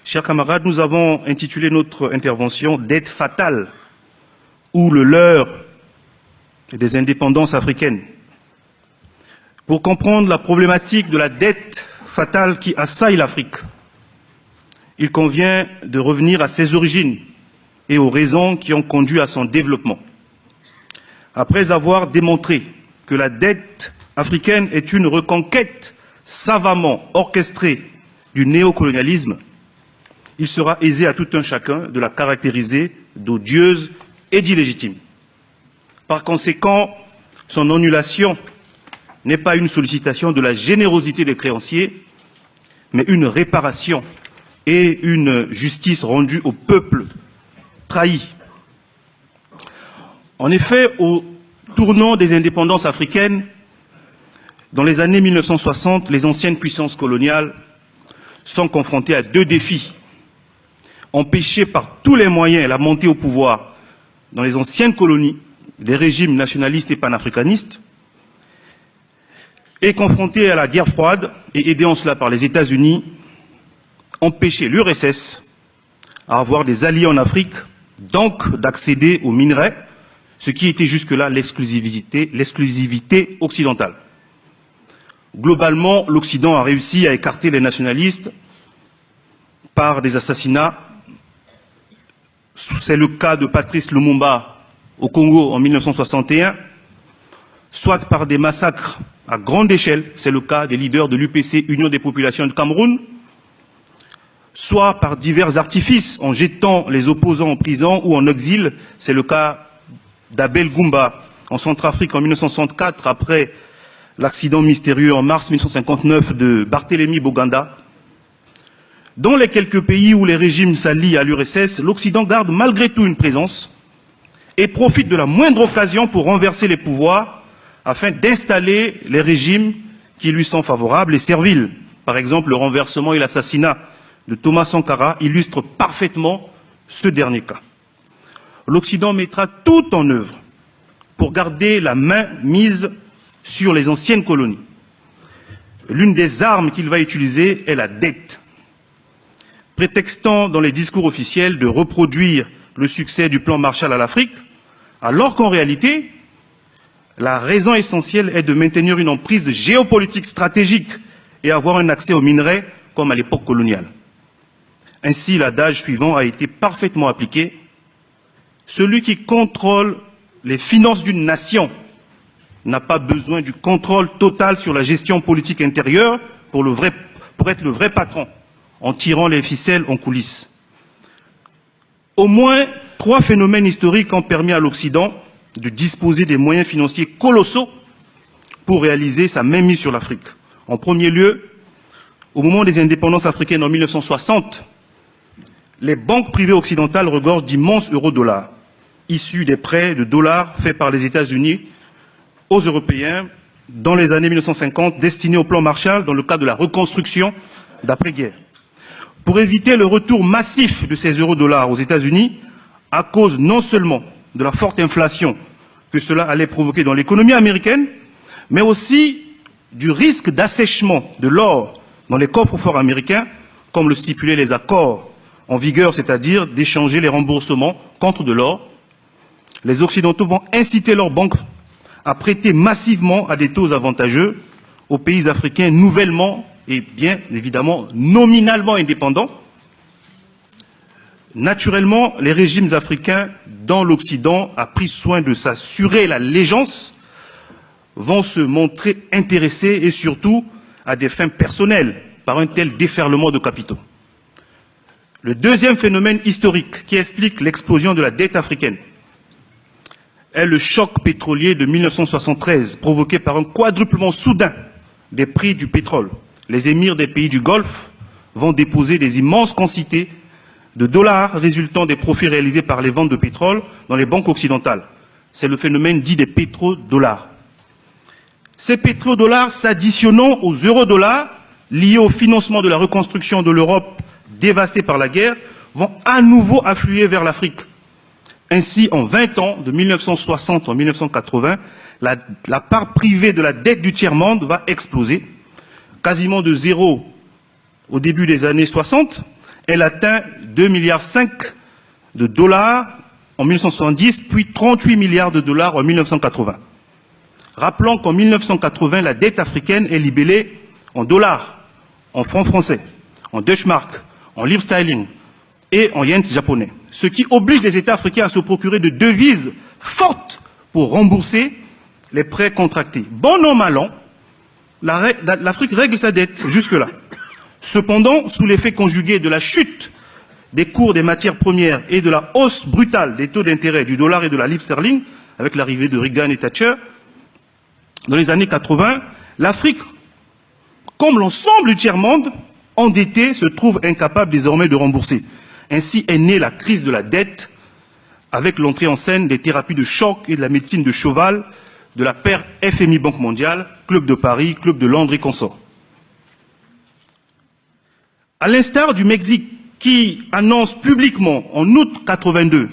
Chers camarades, nous avons intitulé notre intervention « Dette fatale » ou le leurre des indépendances africaines. Pour comprendre la problématique de la dette fatale qui assaille l'Afrique, il convient de revenir à ses origines et aux raisons qui ont conduit à son développement. Après avoir démontré que la dette africaine est une reconquête savamment orchestrée du néocolonialisme, il sera aisé à tout un chacun de la caractériser d'odieuse et d'illégitime. Par conséquent, son annulation n'est pas une sollicitation de la générosité des créanciers, mais une réparation et une justice rendue au peuple trahi. En effet, au tournant des indépendances africaines, dans les années 1960, les anciennes puissances coloniales sont confrontées à deux défis. Empêcher par tous les moyens la montée au pouvoir dans les anciennes colonies des régimes nationalistes et panafricanistes, et confrontés à la guerre froide, et aidés en cela par les États-Unis, empêcher l'URSS à avoir des alliés en Afrique, donc d'accéder aux minerais, ce qui était jusque-là l'exclusivité occidentale. Globalement, l'Occident a réussi à écarter les nationalistes par des assassinats. C'est le cas de Patrice Lumumba au Congo en 1961, soit par des massacres à grande échelle, c'est le cas des leaders de l'UPC, Union des populations de Cameroun, soit par divers artifices en jetant les opposants en prison ou en exil, c'est le cas d'Abel Goumba en Centrafrique en 1964, après l'accident mystérieux en mars 1959 de Barthélemy Boganda. Dans les quelques pays où les régimes s'allient à l'URSS, l'Occident garde malgré tout une présence et profite de la moindre occasion pour renverser les pouvoirs afin d'installer les régimes qui lui sont favorables et serviles. Par exemple, le renversement et l'assassinat de Thomas Sankara illustrent parfaitement ce dernier cas. L'Occident mettra tout en œuvre pour garder la main mise sur les anciennes colonies. L'une des armes qu'il va utiliser est la dette. Prétextant dans les discours officiels de reproduire le succès du plan Marshall à l'Afrique, alors qu'en réalité, la raison essentielle est de maintenir une emprise géopolitique stratégique et avoir un accès aux minerais comme à l'époque coloniale. Ainsi, l'adage suivant a été parfaitement appliqué. Celui qui contrôle les finances d'une nation n'a pas besoin du contrôle total sur la gestion politique intérieure pour être le vrai patron, en tirant les ficelles en coulisses. Au moins 3 phénomènes historiques ont permis à l'Occident de disposer des moyens financiers colossaux pour réaliser sa mainmise sur l'Afrique. En premier lieu, au moment des indépendances africaines en 1960, les banques privées occidentales regorgent d'immenses euro-dollars, issus des prêts de dollars faits par les États-Unis aux Européens dans les années 1950, destinés au plan Marshall dans le cadre de la reconstruction d'après-guerre. Pour éviter le retour massif de ces euro-dollars aux États-Unis, à cause non seulement de la forte inflation que cela allait provoquer dans l'économie américaine, mais aussi du risque d'assèchement de l'or dans les coffres-forts américains, comme le stipulaient les accords en vigueur, c'est-à-dire d'échanger les remboursements contre de l'or. Les Occidentaux vont inciter leurs banques à prêter massivement à des taux avantageux aux pays africains nouvellement et bien évidemment nominalement indépendants. Naturellement, les régimes africains dans l'Occident a pris soin de s'assurer l'allégeance, vont se montrer intéressés et surtout à des fins personnelles par un tel déferlement de capitaux. Le deuxième phénomène historique qui explique l'explosion de la dette africaine est le choc pétrolier de 1973, provoqué par un quadruplement soudain des prix du pétrole. Les émirs des pays du Golfe vont déposer des immenses quantités de dollars résultant des profits réalisés par les ventes de pétrole dans les banques occidentales. C'est le phénomène dit des pétrodollars. Ces pétrodollars s'additionnant aux eurodollars liés au financement de la reconstruction de l'Europe dévastée par la guerre vont à nouveau affluer vers l'Afrique. Ainsi, en 20 ans, de 1960 en 1980, la part privée de la dette du tiers-monde va exploser, quasiment de zéro au début des années 60, Elle atteint 2,5 milliards de dollars en 1970, puis 38 milliards de dollars en 1980. Rappelons qu'en 1980, la dette africaine est libellée en dollars, en francs français, en Deutschmark, en livres sterling et en yens japonais, ce qui oblige les États africains à se procurer de devises fortes pour rembourser les prêts contractés. Bon an, mal an, l'Afrique règle sa dette jusque-là. Cependant, sous l'effet conjugué de la chute des cours des matières premières et de la hausse brutale des taux d'intérêt du dollar et de la livre sterling, avec l'arrivée de Reagan et Thatcher, dans les années 80, l'Afrique, comme l'ensemble du tiers-monde, endetté, se trouve incapable désormais de rembourser. Ainsi est née la crise de la dette, avec l'entrée en scène des thérapies de choc et de la médecine de cheval, de la paire FMI Banque mondiale, Club de Paris, Club de Londres et consorts. À l'instar du Mexique, qui annonce publiquement en août 82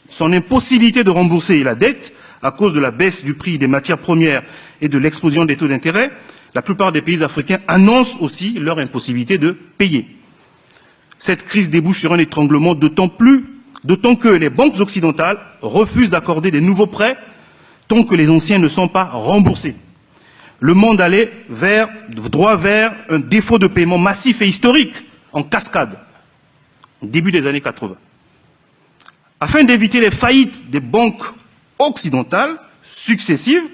son impossibilité de rembourser la dette à cause de la baisse du prix des matières premières et de l'explosion des taux d'intérêt, la plupart des pays africains annoncent aussi leur impossibilité de payer. Cette crise débouche sur un étranglement d'autant que les banques occidentales refusent d'accorder des nouveaux prêts tant que les anciens ne sont pas remboursés. Le monde allait droit vers un défaut de paiement massif et historique en cascade, au début des années 80. Afin d'éviter les faillites des banques occidentales successives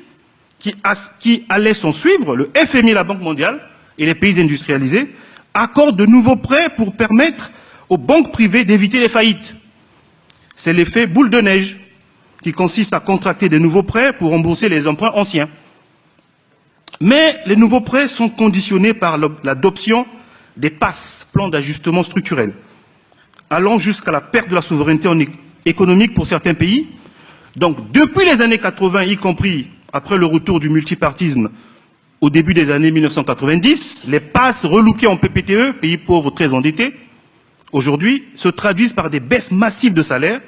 qui allaient s'en suivre, le FMI, la Banque mondiale et les pays industrialisés accordent de nouveaux prêts pour permettre aux banques privées d'éviter les faillites. C'est l'effet boule de neige qui consiste à contracter de nouveaux prêts pour rembourser les emprunts anciens. Mais les nouveaux prêts sont conditionnés par l'adoption des PAS, plans d'ajustement structurel, allant jusqu'à la perte de la souveraineté économique pour certains pays. Donc, depuis les années 80, y compris après le retour du multipartisme au début des années 1990, les PAS relookés en PPTE, pays pauvres très endettés, aujourd'hui, se traduisent par des baisses massives de salaires,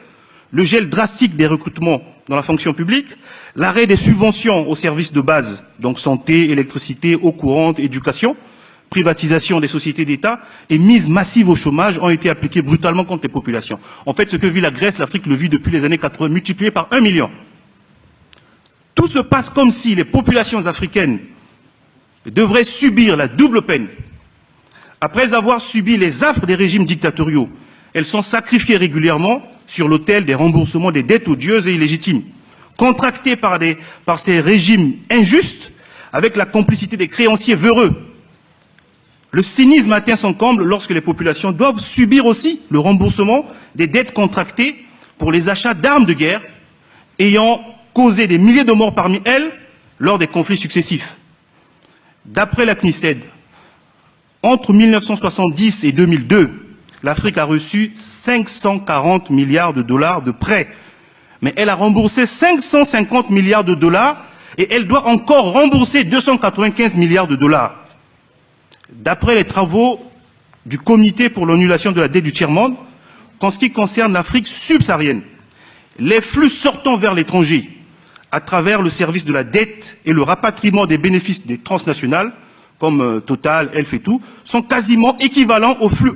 le gel drastique des recrutements dans la fonction publique, l'arrêt des subventions aux services de base, donc santé, électricité, eau courante, éducation, privatisation des sociétés d'État et mise massive au chômage ont été appliquées brutalement contre les populations. En fait, ce que vit la Grèce, l'Afrique le vit depuis les années 80, multiplié par 1 million. Tout se passe comme si les populations africaines devraient subir la double peine. Après avoir subi les affres des régimes dictatoriaux, elles sont sacrifiées régulièrement sur l'autel des remboursements des dettes odieuses et illégitimes, contractées par ces régimes injustes avec la complicité des créanciers véreux. Le cynisme atteint son comble lorsque les populations doivent subir aussi le remboursement des dettes contractées pour les achats d'armes de guerre ayant causé des milliers de morts parmi elles lors des conflits successifs. D'après la CNUSED, entre 1970 et 2002, l'Afrique a reçu 540 milliards de dollars de prêts, mais elle a remboursé 550 milliards de dollars et elle doit encore rembourser 295 milliards de dollars. D'après les travaux du Comité pour l'annulation de la dette du tiers-monde, qu'en ce qui concerne l'Afrique subsaharienne, les flux sortant vers l'étranger à travers le service de la dette et le rapatriement des bénéfices des transnationales, comme Total, Elf et tout, sont quasiment équivalents aux flux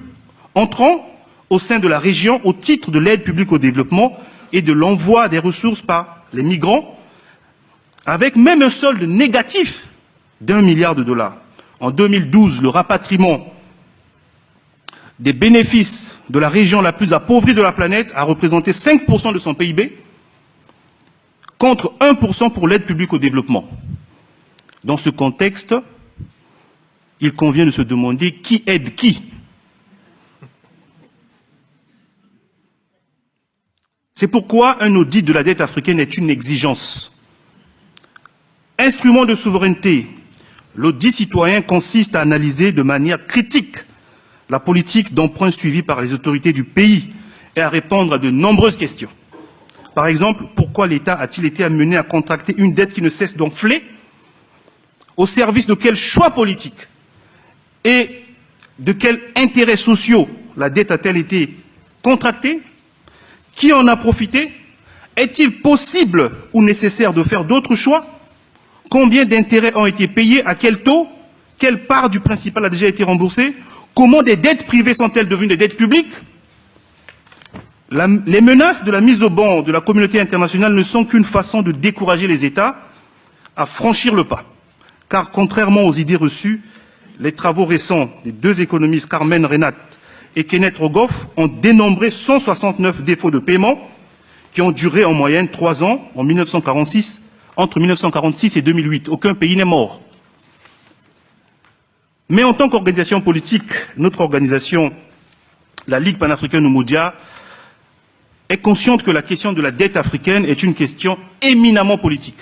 entrant au sein de la région au titre de l'aide publique au développement et de l'envoi des ressources par les migrants, avec même un solde négatif d'1 milliard de dollars. En 2012, le rapatriement des bénéfices de la région la plus appauvrie de la planète a représenté 5% de son PIB, contre 1% pour l'aide publique au développement. Dans ce contexte, il convient de se demander qui aide qui. C'est pourquoi un audit de la dette africaine est une exigence. Instrument de souveraineté, l'audit citoyen consiste à analyser de manière critique la politique d'emprunt suivie par les autorités du pays et à répondre à de nombreuses questions. Par exemple, pourquoi l'État a-t-il été amené à contracter une dette qui ne cesse d'enfler? Au service de quels choix politiques et de quels intérêts sociaux la dette a-t-elle été contractée? Qui en a profité? Est-il possible ou nécessaire de faire d'autres choix? Combien d'intérêts ont été payés? À quel taux? Quelle part du principal a déjà été remboursée? Comment des dettes privées sont-elles devenues des dettes publiques? Les menaces de la mise au ban de la communauté internationale ne sont qu'une façon de décourager les États à franchir le pas. Car contrairement aux idées reçues, les travaux récents des deux économistes Carmen Renat et Kenneth Rogoff ont dénombré 169 défauts de paiement qui ont duré en moyenne 3 ans entre 1946 et 2008. Aucun pays n'est mort. Mais en tant qu'organisation politique, notre organisation, la Ligue panafricaine Umoja, est consciente que la question de la dette africaine est une question éminemment politique.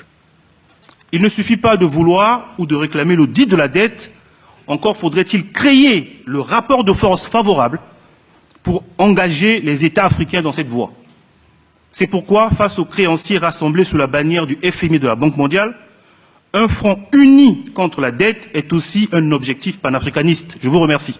Il ne suffit pas de vouloir ou de réclamer l'audit de la dette, encore faudrait-il créer le rapport de force favorable pour engager les États africains dans cette voie. C'est pourquoi, face aux créanciers rassemblés sous la bannière du FMI de la Banque mondiale, un front uni contre la dette est aussi un objectif panafricaniste. Je vous remercie.